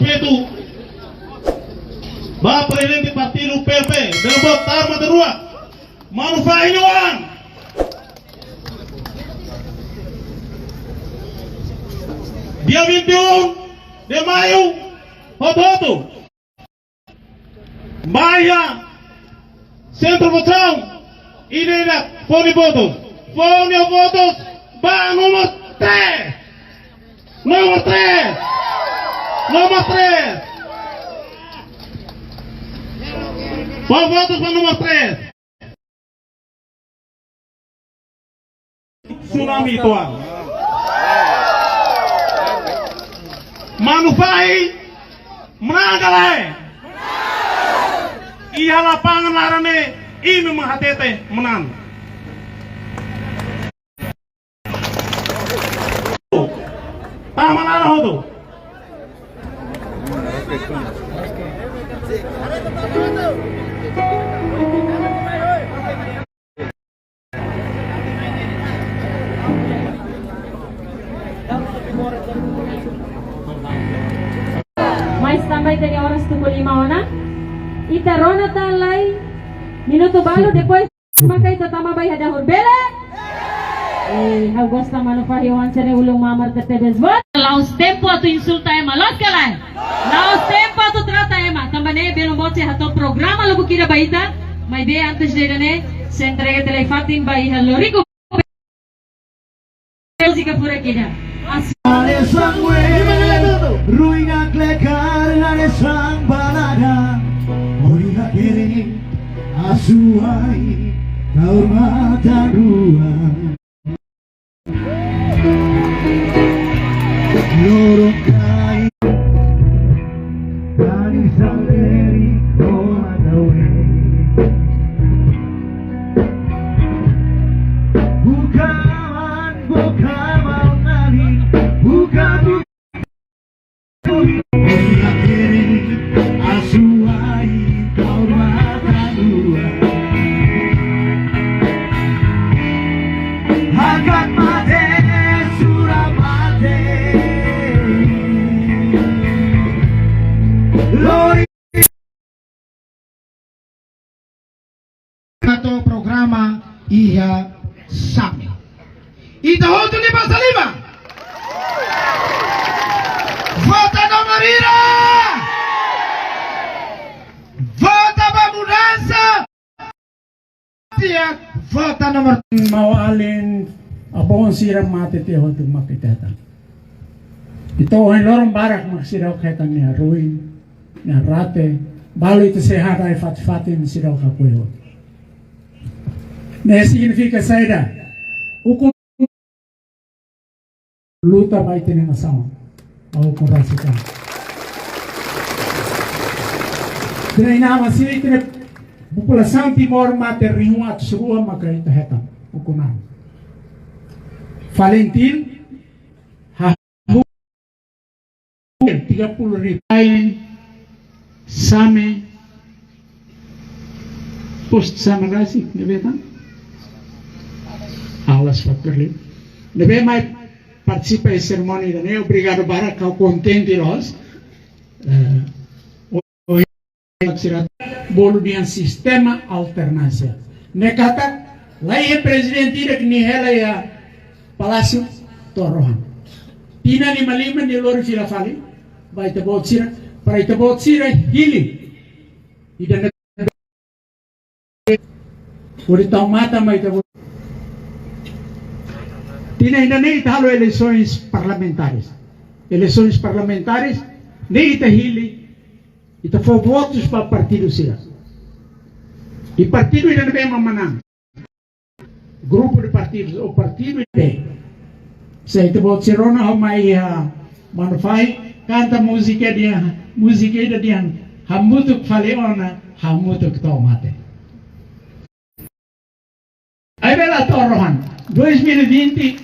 respeito ba presidente partido PP dan botar materua manufai doang dia 21 de maio hoto Bahia Centro Votação Ideia Fone Votos Ba nomor 3 Nomor 3 votos para nomor 3 Tsunami tuan Manufai menang kalai iya lapangan larane ini menghatete menang taman hoto mais também tem horas tu limona ita rona talai minuto balo depois makai tatama bay hada hurbele gosta manufahi wancane ulung mamar tete bezbot laos tempo tu insulta ema los kalai laos tempo tu trata ema tambane belo moche hato programa logo kira baita mai be antes de dane se entrega telefatin bay halorico música pura kira ruina klekar nane sang balada moriha kiri asuai kau mata dua lorong kai kani sangeri koma dawe bukan nari bukan asuai kau mata dua hakat mate surah mate lori atau programa iya sami ita hotu ni pasalima vota nomor ira vota bamudansa tiak vota nomor mau alin abon sira mate te hotu makitata ito ay lorong barak maksiraw kaitan niya ruin niya rate balo ito sehat ay fatin siraw kakuyo na significa saida ukum luta ba ito ng asawa o kurasika dinay sila ito população Timor Mate riu at surua makaita hetan ukunan Valentin hahu 30,000 same post sama kasih nebetan alas fakirli nebe mai participa em cerimônia da obrigado para kau contente nós bolu dengan sistema alternasi. Nekata lain presiden tidak nihela ya Palasio Torohan. Tina ni malima ni lori filafali. Baita botsira, para ita botsira hili. Ida uri tau mata mai ita Tina ainda nem italo eleições parlamentares. Eleições parlamentares nem ita hili. Ita foi votos para partido sila. E partido ainda não vem mamanang. Grupo de partidos, o partido tem. Se ita voto sirona ho mai manufai canta música dia hamutuk faleona hamutuk tomate. Aí bela Torrohan 2020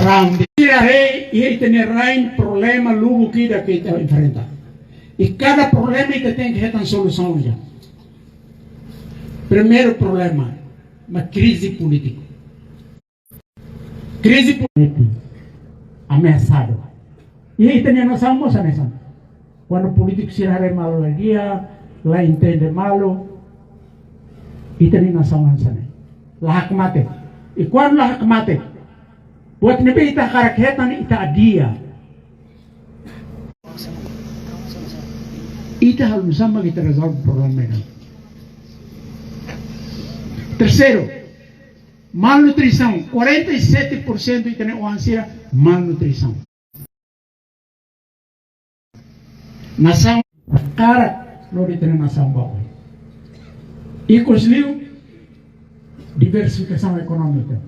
round. Rei e tem problema lugo que kita enfrentar. E cada problema que tem que ter uma solução já. Primeiro problema, uma crise política. Crise política ameaçada. E ita niya nação mo sana sana. Quando o político se rare malo lá dia, lá entende malo, ita niya nação sana. Lahak mate. E quando lahak mate, buat nebe ita karakhetan ita adia. Ita hal sama kita resolve problema ini. Terceiro, malnutrição. 47% ita niya uansira malnutrição. Nação cara não ita niya nação bakoy. Ikos-liu diversificação econômica.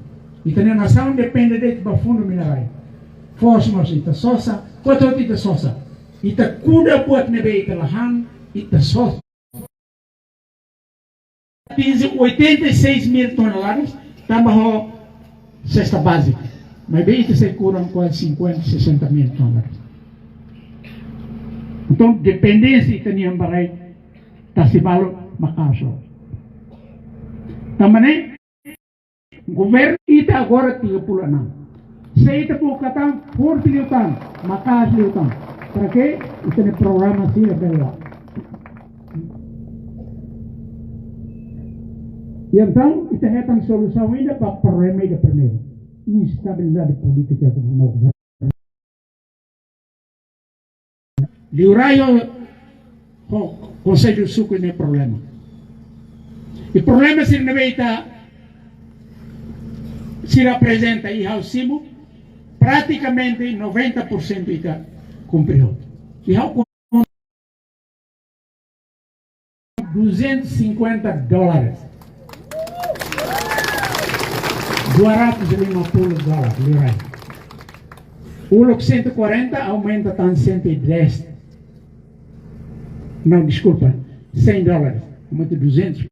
Ita niya nação depende de fundo mineral. Fosmos ita sosa, quanto ita sosa. Ita kuda buat nebe ita lahan, ita sosa. 86 mil toneladas, tambah ho cesta básica. Mas bem ita se kurang quase 50, 60 mil toneladas. Então, dependência ita niya baray, tasibalo makaso. Tamane, governo ita agora 36. Se ita po katang 40 liutan, makas liutan. Para que ita ni programa siya bela. E então, ita hetang solução ainda para problema ida primeiro. Instabilidade política do governo. Liurayo o Conselho Suco nem problema. E problema se não se apresenta e ao cimo, praticamente 90% está cumprido. E ao $250. $250 lirai. O 140 aumenta a 110. Não, desculpa, $100. Aumenta 200.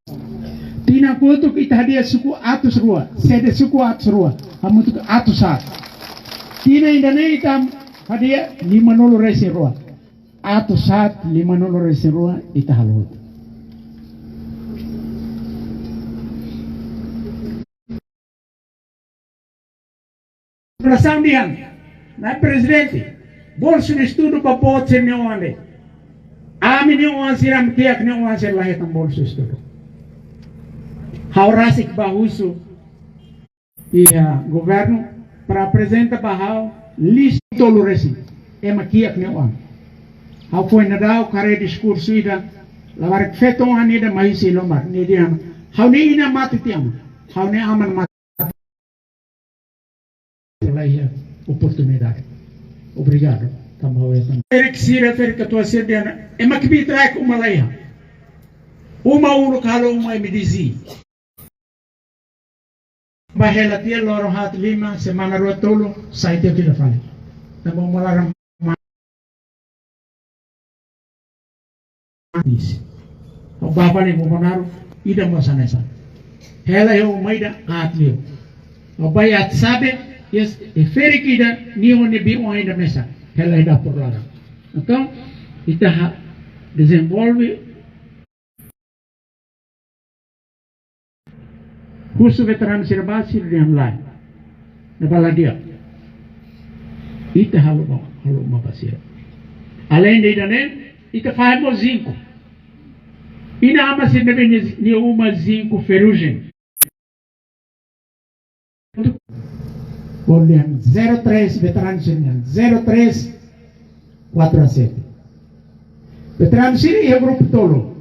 Tina kutu kita hadia suku atus rua, sede suku atus rua, amutu atus sat. Tina indane itam hadia 50 resi rua, atus sat 50 resi rua ita halut. Perasaan dian, na presidente, bolso de estudo para pode ser neoande. Amin neoan siram tiak neoan ser lahetan bolso estudo. Haurasik bahusu ia governo para apresentar bahau lista toluresi ema kiak neoan. Hau foi nadau kare diskursu ida lavar feton anida mahisi lomar ni dia. Hau ni ina mati tiam. Hau ni aman mati. Laia oportunidade. Obrigado. Eric Sira fer que tu acerdiana ema kibitra ek uma laia. Uma uno kalo uma me dizi. Bahela tia loro hat 5 semana rua tolo sai te kila fale. Tamo malarang mati. O baba ni mo manaro ida mo sanesa. Hela eu maida atlio. O bayat sabe yes e feri kida ni o ne bi o ainda mesa. Hela ida por lá. Então, ita desenvolve curso veterano sirbasi di online. Na baladia. Ita halo mapasira. Além de danen, ita faz mo 5. Ina ama se nebe ni uma 5 ferugem. Olham 03 veterano sirian 0347. Veterano siri é grupo tolo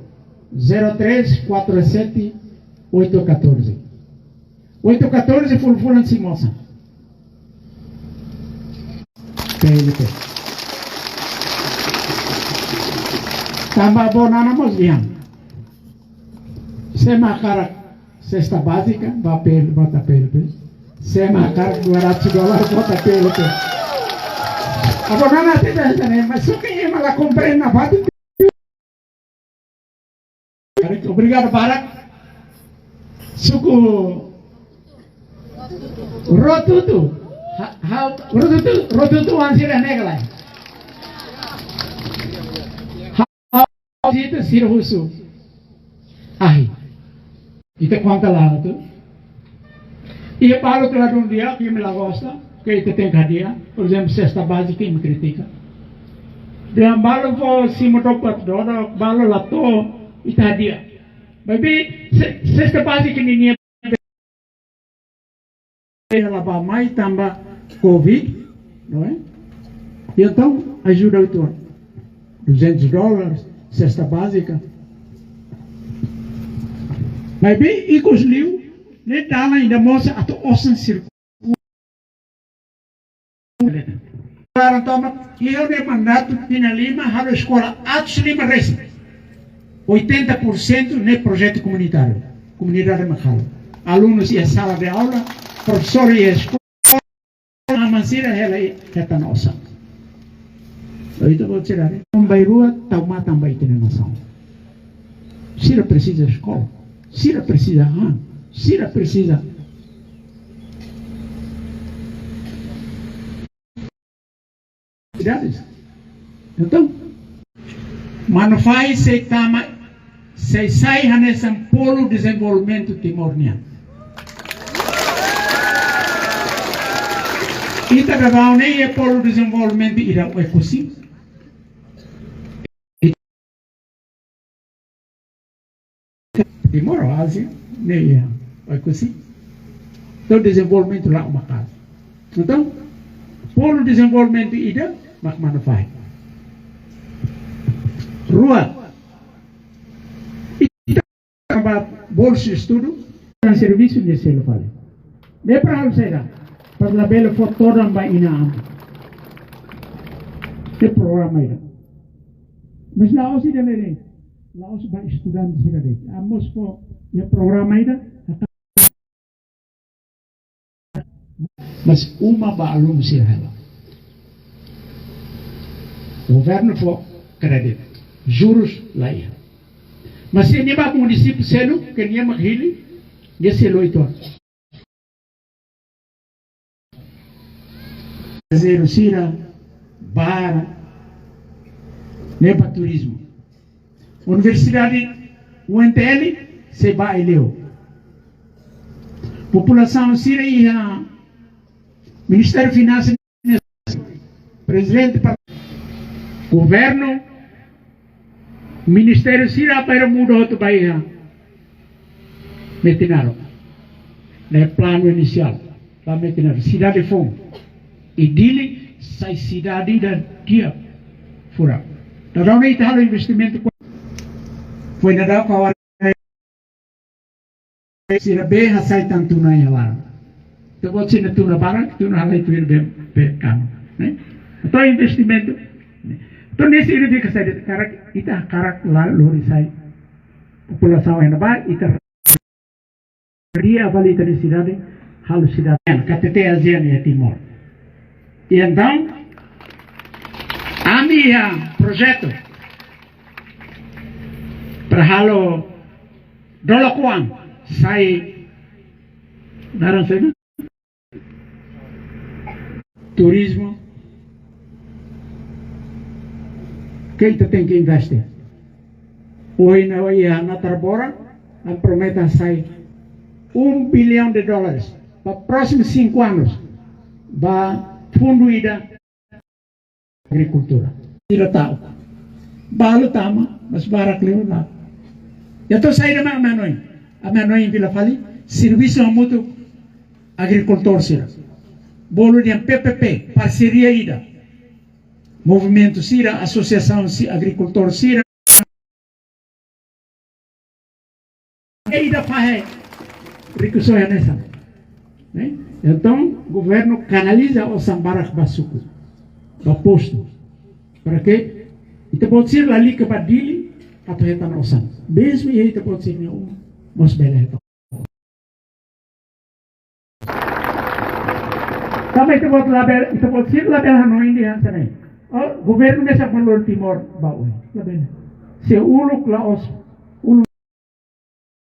0347 814. 814 fulfulan simosa. PLP. Tambah bonana mos liam. Sema karak cesta básica, papel, bota PLP. Sema karak $200, bota PLP. A bonana tidak sana, mas suka yang malah comprar na bati. Obrigado Barak. Suku rotutu rotutu ansira negla itu sirhusu ahi itu quanta lá tu ia palo que lá dia que me lagosta que itu tem cadeia por exemplo cesta básica me critica Dia balo po si motopat do, balo lato itadia. Maybe sexta base que ninguém ela mais tamba Covid, não é? E então ajuda o todo. $200, cesta básica. Mas bem, e com os livros, nem dá ainda mostra até osso circuito. Para toma, e eu de mandato tinha Lima, a escola Atos Lima Resta. 80% no projeto comunitário, comunidade Macalo. Alunos e a sala de aula, professores e a escola, a mansira ela é nossa. Itu vou tirar. Também rua, também tem noção. Sira precisa escola, Sira precisa Sira precisa. Então, manufai se tama, se sai nesse polo desenvolvimento timor-niano. Ita gagawin é polo desenvolvimento ira o ecosistema. Timor, Ásia, nem o ecosistema. Então, desenvolvimento lá uma casa. Então, polo desenvolvimento ida, mak manufai. Rua. Ita bolsa de estudo, dan serviço de selo vale. De para hal saya. Para bela foto dan ba inaam. De programa ida. Mas lá os ida nele. Lá os ba estudantes ida nele. Amos po e programa ida. Mas uma ba aluno sila ela. O governo for crédito, juros lá ia. Mas se nem ba município selo que nem maghili, dia selo itu. Zero sira, bar, leva turismo. Universidade UNTL se vai leu. População sira ia Ministério de Finanças, Presidente Governo, Ministério sira para mudar outro país. Metinaram. No plano inicial, lá metinaram. Cidade de Fome. E dele sai cidade da dia fora. Então não está o investimento foi na da kawan sira be hasai tanto na yalan. Então você na tuna barang tuna halai tu be kan, né? Então investimento. Então nesse ele fica sai karak ita karak la lori sai população ainda vai ita dia avali tadi cidade halu cidade KTT ASEAN e Timor. E então, a minha projeto para halo dolakuan sai daran sai turismo que kita tem que investir. Hoje na Trabora a prometa sai $1 bilhão para os próximos 5 anos. Vai fundo ida agricultura. Tidak tahu. Balu tama, mas barak lewat lah. Ya tu saya dah menoi. Menoi bila fali serviço mútuo agricultor sira. Bolo dia PPP, parceria ida. Movimento sira, associação agricultor sira. Ida faz recursos nessa. Então, o governo canaliza o sambarak basuku, baposto, para que itu pode ser ali que badili atau hetan osan. Mesmo itu pode ser mos bela hetan. Também itu pode ser label Hanoi India sana. O governo dessa Timor Timor bawa, label. Se uluk laos